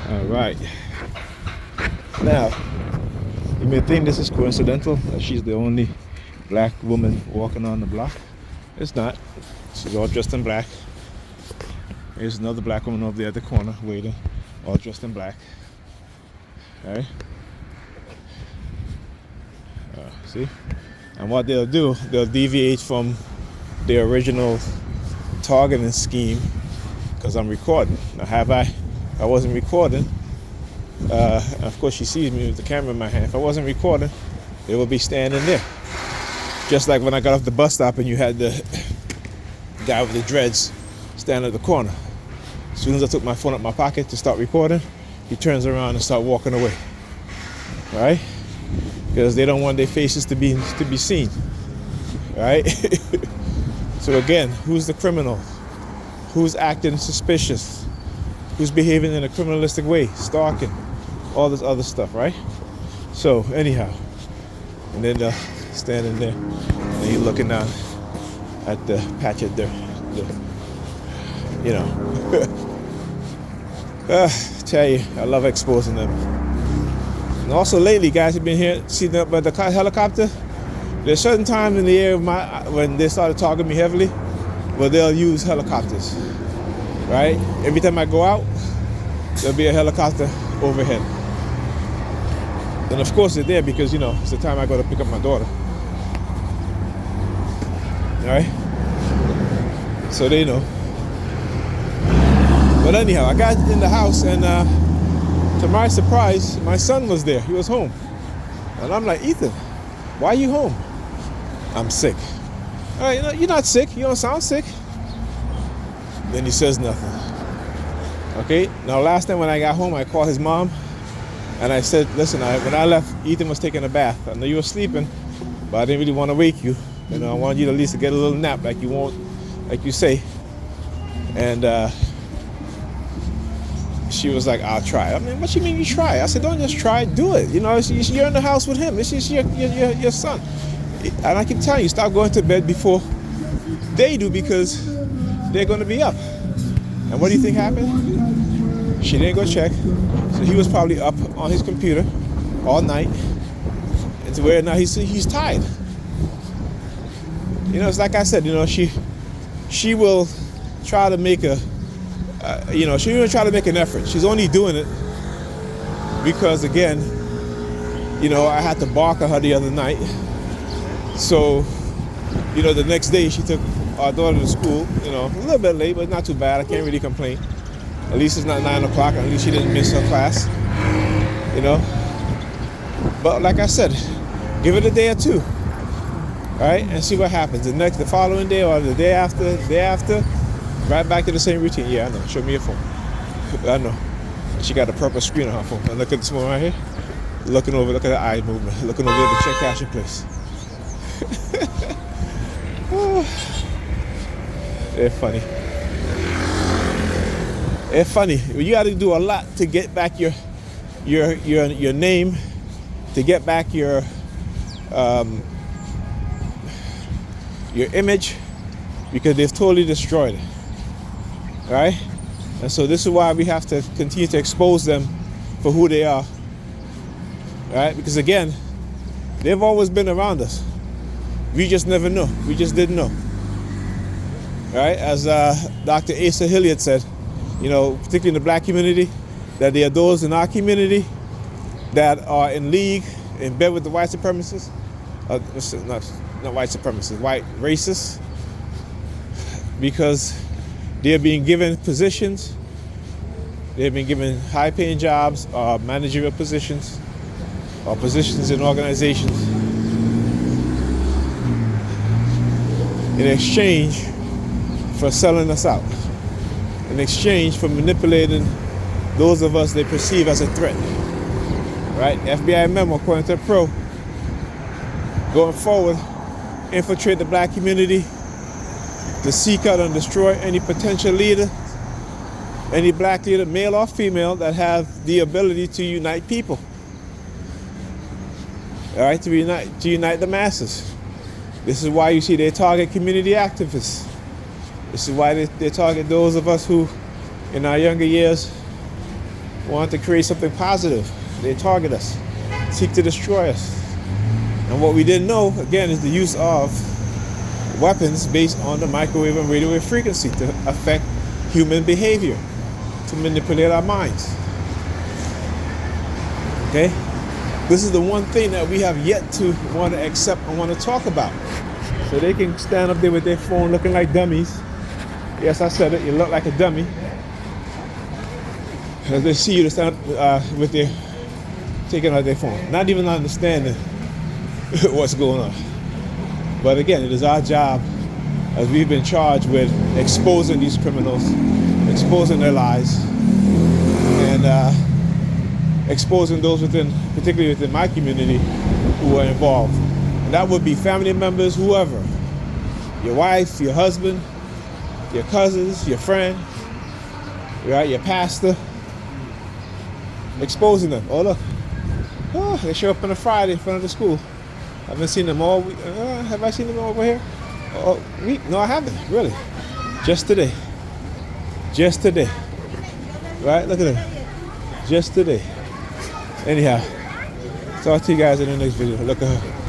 All right. Now, you may think this is coincidental that she's the only black woman walking on the block. It's not. She's all dressed in black. There's another black woman over there at the corner waiting, all dressed in black. All right. See? And what they'll do, they'll deviate from the original targeting scheme because I'm recording. Now, if I wasn't recording, of course she sees me with the camera in my hand. If I wasn't recording, they would be standing there. Just like when I got off the bus stop and you had the guy with the dreads standing at the corner. As soon as I took my phone out of my pocket to start recording, he turns around and starts walking away. All right? Because they don't want their faces to be seen. All right? So again, who's the criminal? Who's acting suspicious? Who's behaving in a criminalistic way? Stalking, all this other stuff, right? So anyhow, and then they're standing there, and he's looking down at the patch of dirt. You know. Tell you, I love exposing them. And also lately, guys have been here, seen up by the helicopter. There's certain times in the year when they started targeting me heavily, where they'll use helicopters, right? Every time I go out, there'll be a helicopter overhead. And of course they're there because, you know, it's the time I go to pick up my daughter. All right? So they know. But anyhow, I got in the house and to my surprise, my son was there. He was home. And I'm like, Ethan, why are you home? I'm sick. All right, you know, you're not sick. You don't sound sick. Then he says nothing. Okay, now last time when I got home, I called his mom and I said, listen, when I left, Ethan was taking a bath. I know you were sleeping, but I didn't really want to wake you. You know, I wanted you to at least get a little nap like you say. And she was like, I'll try. I mean, what you mean you try? I said, don't just try, do it. You know, you're in the house with him. This is your son. And I can tell you, stop going to bed before they do because they're going to be up. And what do you think happened? She didn't go check. So he was probably up on his computer all night. And to where now he's tired. You know, it's like I said, you know, she will try to make she will try to make an effort. She's only doing it because, again, you know, I had to bark at her the other night. So, you know, the next day she took our daughter to school, you know, a little bit late, but not too bad. I can't really complain. At least it's not 9 o'clock. At least she didn't miss her class, you know. But like I said, give it a day or two, all right, and see what happens. The following day or the day after, right back to the same routine. Yeah, I know. Show me your phone. I know. She got a purple screen on her phone. Now look at this one right here. Look at the eye movement. Looking over at the check cashing place. They're funny. They're funny. You got to do a lot to get back your name, to get back your image, because they've totally destroyed it. All right? And so this is why we have to continue to expose them for who they are. All right? Because again, they've always been around us. We just never know. We just didn't know. All right? As Dr. Asa Hilliard said, you know, particularly in the black community, that there are those in our community that are in league, in bed with the white supremacists, not white supremacists, white racists, because they're being given positions, they've been given high-paying jobs, or managerial positions, or positions in organizations, in exchange for selling us out, in exchange for manipulating those of us they perceive as a threat. Right? FBI memo, according to the pro, going forward, infiltrate the black community to seek out and destroy any potential leader, any black leader, male or female, that have the ability to unite people. All right, to unite the masses. This is why you see they target community activists. This is why they target those of us who in our younger years wanted to create something positive. They target us, seek to destroy us. And what we didn't know, again, is the use of weapons based on the microwave and radio wave frequency to affect human behavior, to manipulate our minds. Okay? This is the one thing that we have yet to want to accept and want to talk about. So they can stand up there with their phone looking like dummies. Yes, I said it, you look like a dummy. As they see you to stand up with their, taking out their phone, not even understanding what's going on. But again, it is our job, as we've been charged with exposing these criminals, exposing their lies, and exposing those within, particularly within my community, who are involved. And that would be family members, whoever, your wife, your husband, your cousins, your friend, right, your pastor, exposing them. Oh look, oh, they show up on a Friday in front of the school. I haven't seen them all week. Have I seen them over here? Oh, week? No, I haven't, really. Just today. Just today. Right, look at them. Just today. Anyhow, talk to you guys in the next video. Look at her.